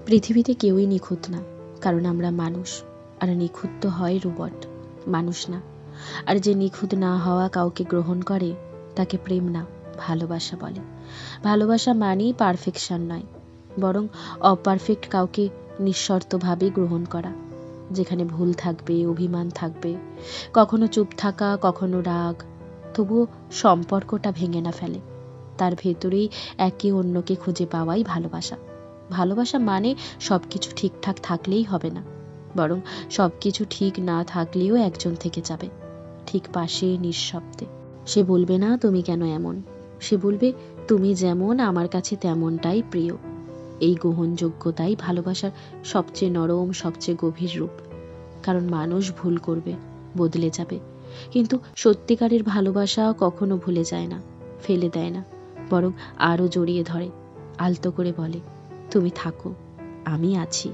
পৃথিবীতে কেউই নিখুঁত না, কারণ আমরা মানুষ। আর নিখুঁত তো হয় রোবট, মানুষ না। আর যে নিখুঁত না হওয়া কাউকে গ্রহণ করে তাকে প্রেম না, ভালোবাসা বলে। ভালোবাসা মানেই পারফেকশন নয়, বরং অপারফেক্ট কাউকে নিঃশর্তভাবে গ্রহণ করা, যেখানে ভুল থাকবে, অভিমান থাকবে, কখনো চুপ থাকা, কখনো রাগ, তবুও সম্পর্কটা ভেঙে না ফেলে। তার ভেতরেই একে অন্যকে খুঁজে পাওয়াই ভালোবাসা। ভালোবাসা মানে সবকিছু ঠিকঠাক থাকলেই হবে না, বরং সবকিছু ঠিক না থাকলেও একজন থেকে যাবে, ঠিক পাশে, নিঃশব্দে। সে বলবে না তুমি কেন এমন, সে বলবে তুমি যেমন আমার কাছে তেমনটাই প্রিয়। এই গ্রহণযোগ্যতাই ভালোবাসার সবচেয়ে নরম, সবচেয়ে গভীর রূপ। কারণ মানুষ ভুল করবে, বদলে যাবে, কিন্তু সত্যিকারের ভালোবাসা কখনো ভুলে যায় না, ফেলে দেয় না, বরং আরো জড়িয়ে ধরে, আলতো করে বলে তুমি থাকো, আমি আছি।